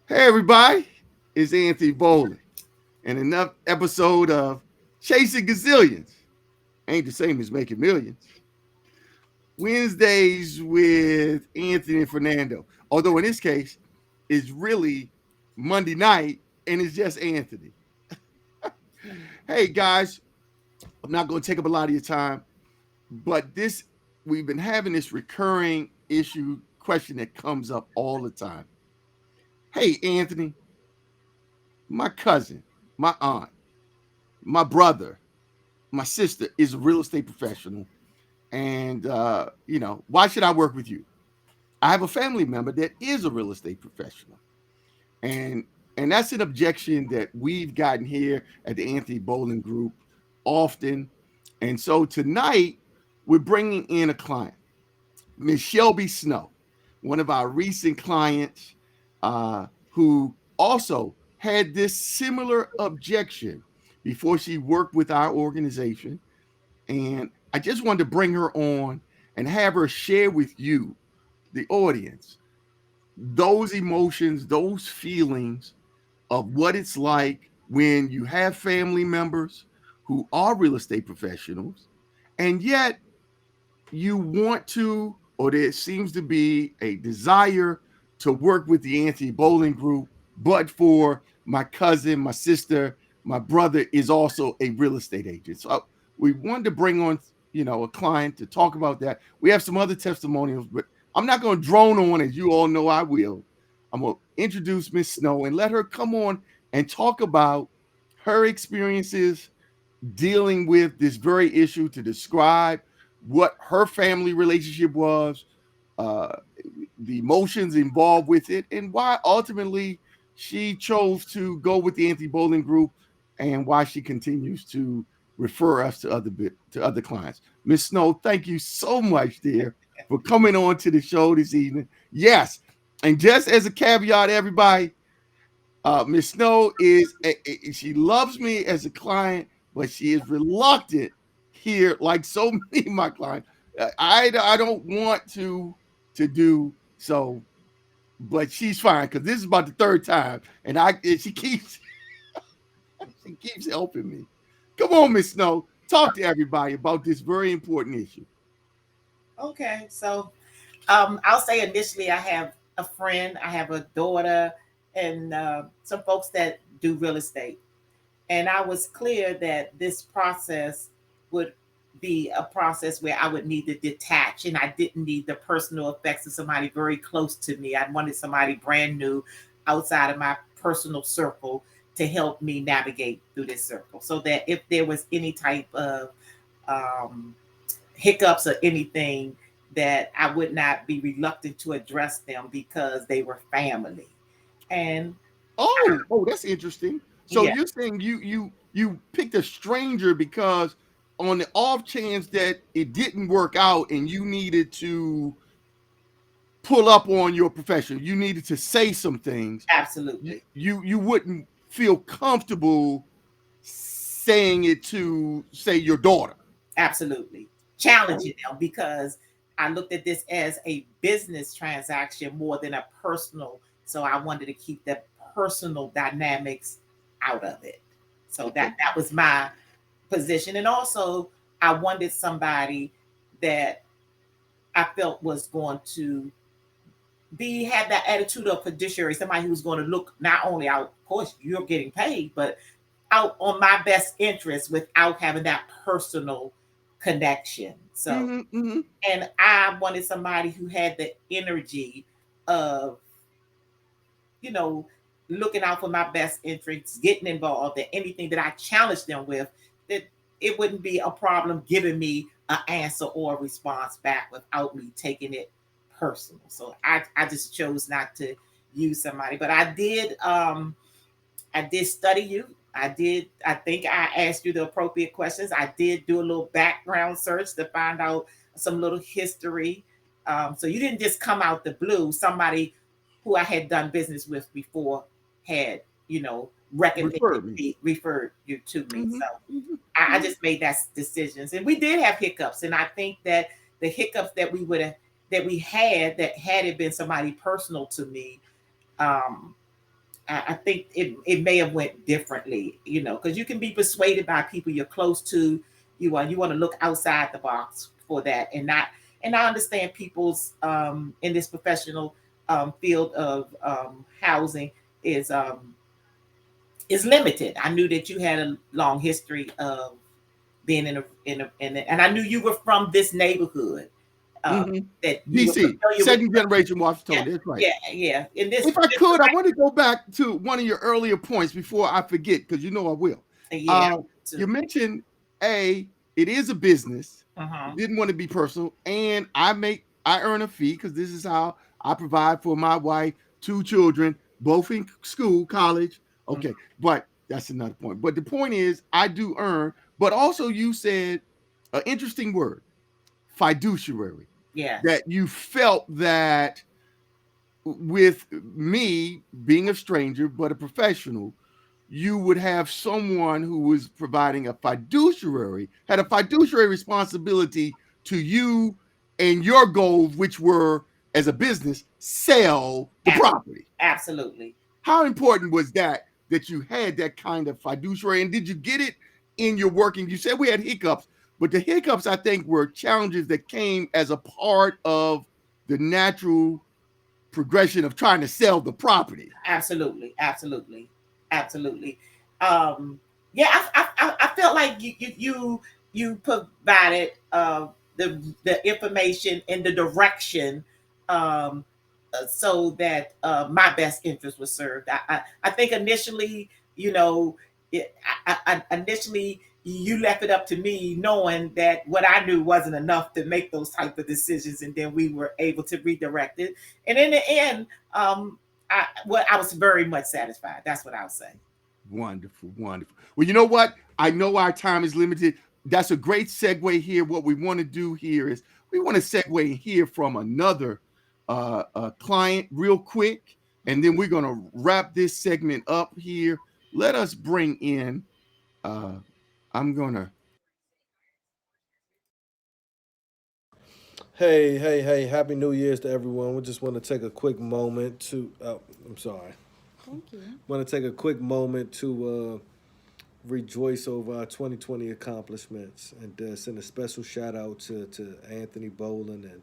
Hey everybody, it's Anthony Bolling, and another episode of Chasing Gazillions. Ain't the same as making millions. Wednesdays with Anthony and Fernando. Although in this case, it's really Monday night and it's just Anthony. Hey guys, I'm not going to take up a lot of your time, but this we've been having this recurring issue question that comes up all the time. Hey Anthony, my cousin, my aunt, my brother, my sister is a real estate professional, and why should I work with you? I have a family member that is a real estate professional, and and that's an objection that we've gotten here at the Anthony Bolling Group often. And so tonight we're bringing in a client, Miss Shelby Snow, one of our recent clients, who also had this similar objection before she worked with our organization. And I just wanted to bring her on and have her share with you, the audience, those emotions, those feelings of what it's like when you have family members who are real estate professionals, and yet you want to, or there seems to be a desire to work with the Anthony Bolling Group, but for my cousin, my sister, my brother is also a real estate agent. So we wanted to bring on, a client to talk about that. We have some other testimonials, but I'm not going to drone on, as you all know I will. I'm going to introduce Miss Snow and let her come on and talk about her experiences dealing with this very issue, to describe what her family relationship was, uh, the emotions involved with it, and why ultimately she chose to go with the Anthony Bolling Group, and why she continues to refer us to other clients. Miss Snow, thank you so much, dear, for coming on to the show this evening. Yes, and just as a caveat, everybody, Miss Snow she loves me as a client, but she is reluctant here, like so many of my clients. I don't want to do so, but she's fine because this is about the third time, and she keeps she keeps helping me. Come on, Miss Snow, talk to everybody about this very important issue. Okay, so I'll say initially, I have a friend, I have a daughter, and some folks that do real estate. And I was clear that this process would be a process where I would need to detach, and I didn't need the personal effects of somebody very close to me. I wanted somebody brand new outside of my personal circle to help me navigate through this circle so that if there was any type of um, hiccups or anything, that I would not be reluctant to address them because they were family. And Oh, that's interesting. So yeah, you're saying you picked a stranger because on the off chance that it didn't work out and you needed to pull up on your profession, you needed to say some things. absolutely. You wouldn't feel comfortable saying it to, say, your daughter. Absolutely. Oh, Challenging them because I looked at this as a business transaction more than a personal. So I wanted to keep the personal dynamics out of it. So okay. that was my position. And also I wanted somebody that I felt was going to be had that attitude of fiduciary, somebody who's going to look not only out, of course, you're getting paid, but out on my best interest without having that personal connection. So, Mm-hmm, mm-hmm. and I wanted somebody who had the energy of, you know, looking out for my best interests, getting involved in anything that I challenged them with, that it wouldn't be a problem giving me an answer or a response back without me taking it personal. So I just chose not to use somebody. But I did study you. I think I asked you the appropriate questions. I did do a little background search to find out some little history. So you didn't just come out the blue. Somebody who I had done business with before had, recommended Refer me. me, referred you to me. Mm-hmm, So mm-hmm, I mm-hmm. just made that decisions. And we did have hiccups. And I think that the hiccups that we had, that had it been somebody personal to me, um, I think it may have went differently, because you can be persuaded by people you're close to. You want to look outside the box for that, and not. And I understand people's in this professional field of housing is is limited. I knew that you had a long history of being and I knew you were from this neighborhood. Uh, Mm-hmm. that you were DC, familiar with. second generation Yeah, Washingtonian. That's right. yeah. In this, If I could, I want to go back to one of your earlier points before I forget, because you know I will. yeah, Uh, you too. mentioned it is a business. Uh-huh. Didn't want to be personal, and I earn a fee because this is how I provide for my wife, two children, both in school, college. Mm, Okay, but that's another point. But the point is, I do earn. But also, you said an interesting word, fiduciary, yes, that you felt that with me being a stranger but a professional, you would have someone who was providing had a fiduciary responsibility to you and your goals, which were, as a business, sell the ab- property. absolutely, How important was that you had that kind of fiduciary, and did you get it in your working? You said we had hiccups, but the hiccups, I think, were challenges that came as a part of the natural progression of trying to sell the property. absolutely. Um, yeah, I felt like you provided the information and the direction, um, so that my best interest was served. I think initially, you know, initially you left it up to me, knowing that what I knew wasn't enough to make those type of decisions, and then we were able to redirect it. And in the end, I was very much satisfied. That's what I'll say. Wonderful, wonderful. Well, you know what? I know our time is limited. That's a great segue here. What we want to do here is we want to segue and hear from another client real quick, and then we're going to wrap this segment up here. Let us bring in. Uh, I'm gonna. Hey, Happy New Year's to everyone. We just want to take a quick moment to, I'm sorry, Thank you. want to take a quick moment to rejoice over our 2020 accomplishments and send a special shout out to Anthony Bolling and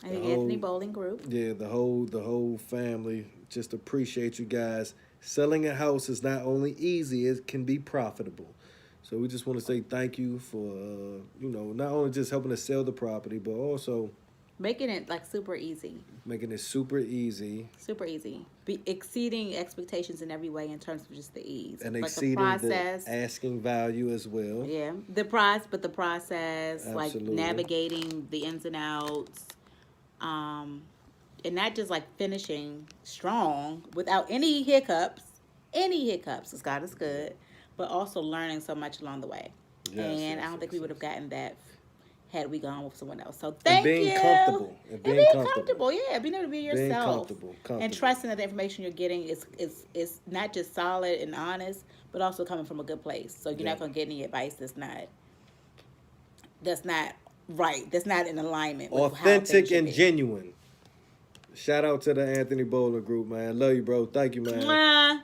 And the the Anthony whole, Bolling Group. yeah, the whole family. Just appreciate you guys. Selling a house is not only easy, it can be profitable. So we just want to say thank you for, not only just helping us sell the property, but also Making it like super easy. making it super easy Super easy. Be exceeding expectations in every way in terms of just the ease. and Like the exceeding the process. asking value as well. Yeah. But the process, like Absolutely. navigating the ins and outs. Um, and not just like finishing strong without any hiccups. Any hiccups, because God is good. But also learning so much along the way. Yes, And I yes, don't think yes, we would have yes. gotten that had we gone with someone else. So And thank being you. comfortable. And And being being comfortable. comfortable, yeah, being able to be Being yourself. comfortable. And Comfortable. trusting that the information you're getting is not just solid and honest, but also coming from a good place. So you're Yeah. not gonna get any advice that's not right, that's not in alignment with how things Authentic should and be. genuine. Shout out to the Anthony Bowler Group, man. Love you, bro. Thank you, man. Mwah.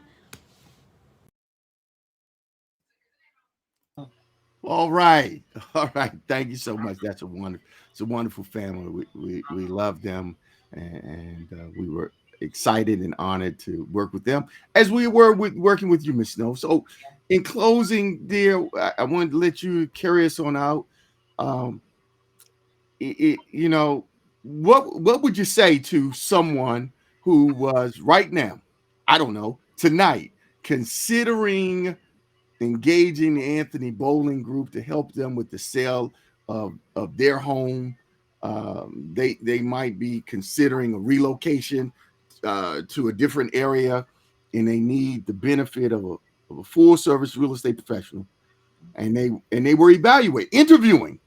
All right, all right. Thank you so much. It's a wonderful family. We love them, and we were excited and honored to work with them as we were working with you, Miss Snow. So, in closing, dear, I wanted to let you carry us on out. Um, you know, what would you say to someone who was right now, I don't know, tonight, considering engaging the Anthony Bolling Group to help them with the sale of their home? They might be considering a relocation to a different area, and they need the benefit of a full service real estate professional. And they were interviewing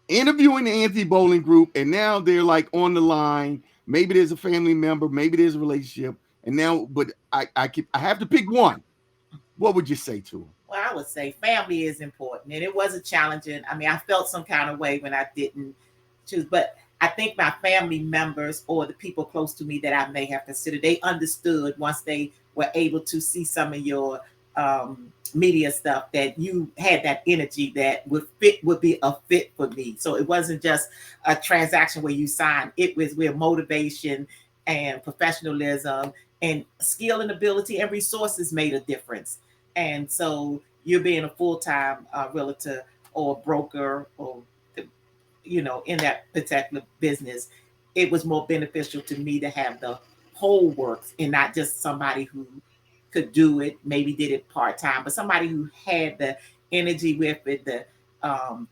the Anthony Bolling Group, and now they're like on the line. Maybe there's a family member, maybe there's a relationship, and now, but I have to pick one. What would you say to them? Well, I would say family is important, and it was a challenging. I mean, I felt some kind of way when I didn't choose, but I think my family members or the people close to me that I may have considered, they understood once they were able to see some of your media stuff that you had that energy that would be a fit for me. So it wasn't just a transaction where you sign. It was where motivation and professionalism and skill and ability and resources made a difference. And so you're being a full-time realtor or broker or in that particular business, it was more beneficial to me to have the whole works and not just somebody who could do it, maybe did it part-time, but somebody who had the energy with it, the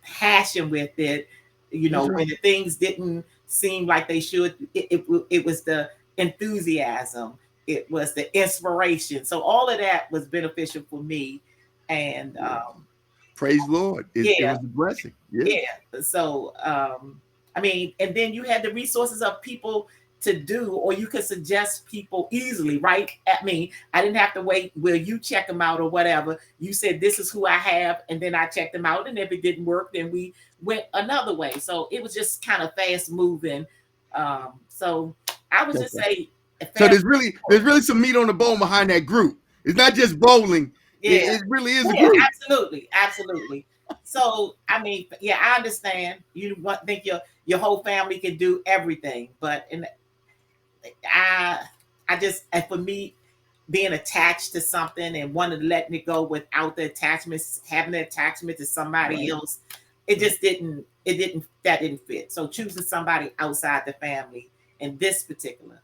passion with it, That's right. when the things didn't seem like they should, it was the enthusiasm, it was the inspiration. So all of that was beneficial for me. And Yes. Praise Lord. It yeah, was a blessing. Yes. yeah. So, I mean, and then you had the resources of people to do, or you could suggest people easily, right? I mean, I didn't have to wait. Will you check them out or whatever? You said, this is who I have. And then I checked them out. And if it didn't work, then we went another way. So it was just kind of fast moving. So I would That's just right. say, So fast. there's really some meat on the bone behind that group. It's not just bowling. Yeah. It really is a Yeah, group. absolutely, absolutely. So I mean, yeah, I understand. Think your whole family can do everything, but I I just, and for me, being attached to something and wanting to letting it go without the attachments, having the attachment to somebody Right. else, it just didn't. It didn't. That didn't fit. So choosing somebody outside the family in this particular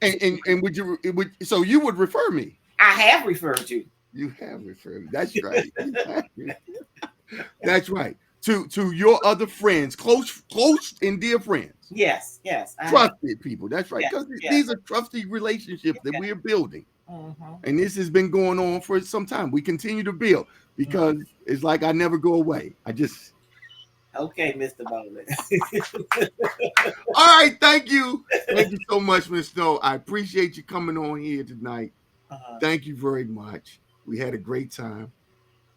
And situation, so you would refer me. I have referred you. You have referred me. That's right. That's right. To your other friends, close and dear friends. Yes, yes, I have. Trusted people. That's right. Yes, Because yes. these are trusty relationships that we are building. Hmm. And this has been going on for some time. We continue to build because it's like I never go away. I just Okay, Mr. Bowling. all right. Thank you. Thank you so much, Miss Snow. I appreciate you coming on here tonight. Uh-huh. Thank you very much. We had a great time.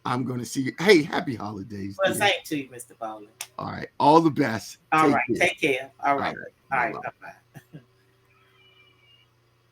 I'm gonna see you. Hey, happy holidays, Well, dear. same to you, Mr. Bowling. All right. All the best. All Take right, care. take care. All All right, right. all Bye right. bye. Bye bye.